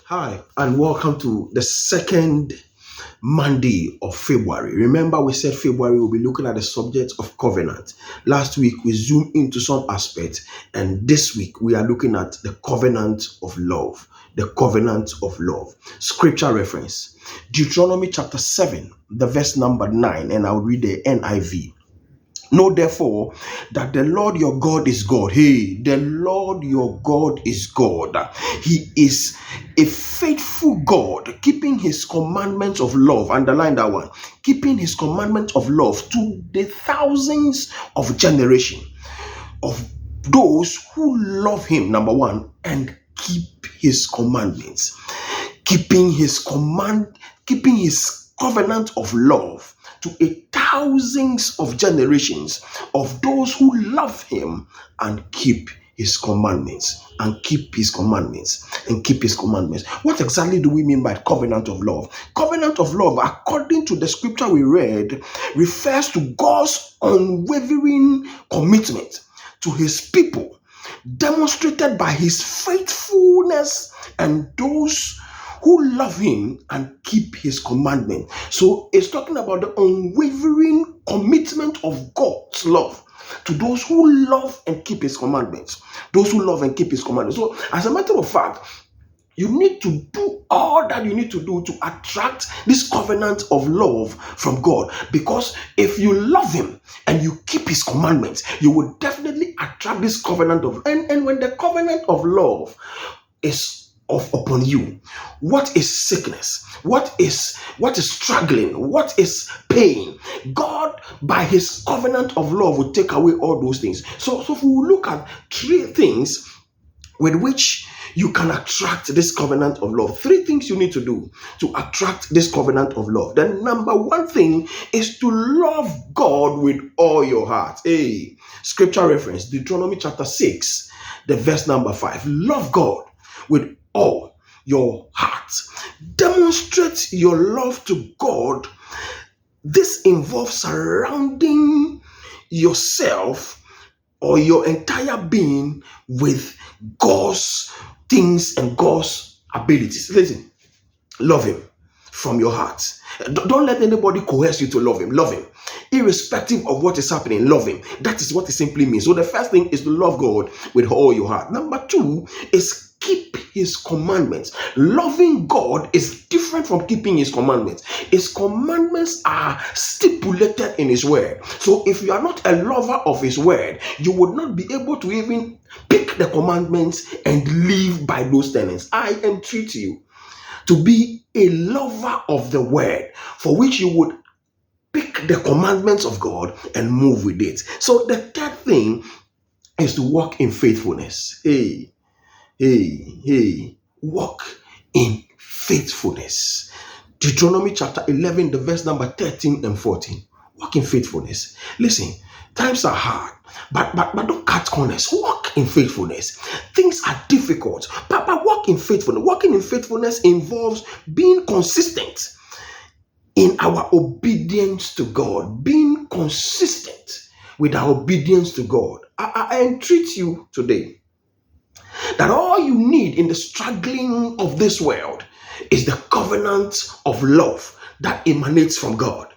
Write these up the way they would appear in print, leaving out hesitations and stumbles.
Hi, and welcome to the second Monday of February. Remember, we said February will be looking at the subject of covenant. Last week, we zoomed into some aspects, and this week, we are looking at the covenant of love. The covenant of love. Scripture reference Deuteronomy chapter 7, the verse number 9, and I'll read the NIV. Know therefore that the Lord your God is God. Hey, the Lord your God is God. He is a faithful God, keeping his commandments of love. Underline that one. Keeping his commandments of love to the thousands of generation of those who love him, number one, and keep his commandments. Keeping his covenant of love to a thousands of generations of those who love him and keep his commandments What exactly do we mean by covenant of love? Covenant of love, according to the scripture we read, refers to God's unwavering commitment to his people, demonstrated by his faithfulness and those who love him and keep his commandment. So it's talking about the unwavering commitment of God's love to those who love and keep his commandments. So as a matter of fact, you need to do all that you need to do to attract this covenant of love from God. Because if you love him and you keep his commandments, you will definitely attract this covenant of and when the covenant of love is upon you, what is sickness, what is struggling, what is pain, God by his covenant of love will take away all those things. So if we look at three things with which you can attract this covenant of love. Three things you need to do to attract this covenant of love. The number one thing is to love God with all your heart. Hey, scripture reference, Deuteronomy chapter 6, the verse number 5. Love God with all your heart. Demonstrate your love to God. This involves surrounding yourself or your entire being with God's things and God's abilities. Listen, love him from your heart. Don't let anybody coerce you to love him. Love him. Irrespective of what is happening, love him. That is what it simply means. So the first thing is to love God with all your heart. Number two is keep his commandments. Loving God is different from keeping his commandments. His commandments are stipulated in his word. So if you are not a lover of his word, you would not be able to even pick the commandments and live by those tenets. I entreat you to be a lover of the word, for which you would pick the commandments of God and move with it. So the third thing is to walk in faithfulness. Walk in faithfulness. Deuteronomy chapter 11, the verse number 13 and 14. Walk in faithfulness. Listen, times are hard, but don't cut corners. Walk in faithfulness. Things are difficult, but walk in faithfulness. Walking in faithfulness involves being consistent in our obedience to God, being consistent with our obedience to God. I entreat you today that all you need in the struggling of this world is the covenant of love that emanates from God.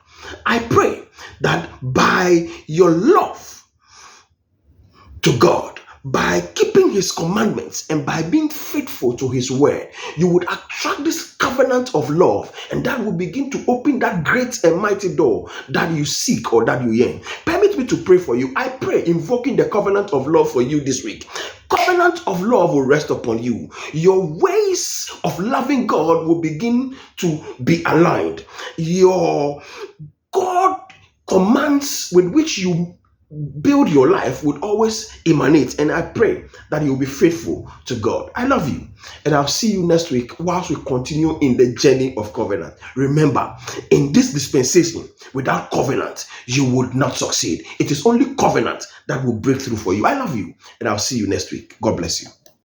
I pray that by your love to God, by keeping his commandments and by being faithful to his word, you would attract this covenant of love, and that will begin to open that great and mighty door that you seek or that you yearn. Permit me to pray for you. I pray, invoking the covenant of love for you this week. Covenant of love will rest upon you. Your ways of loving God will begin to be aligned. Your God commands with which you build your life would always emanate, and I pray that you'll be faithful to God. I love you, and I'll see you next week whilst we continue in the journey of covenant. Remember, in this dispensation, without covenant, you would not succeed. It is only covenant that will break through for you. I love you, and I'll see you next week. God bless you.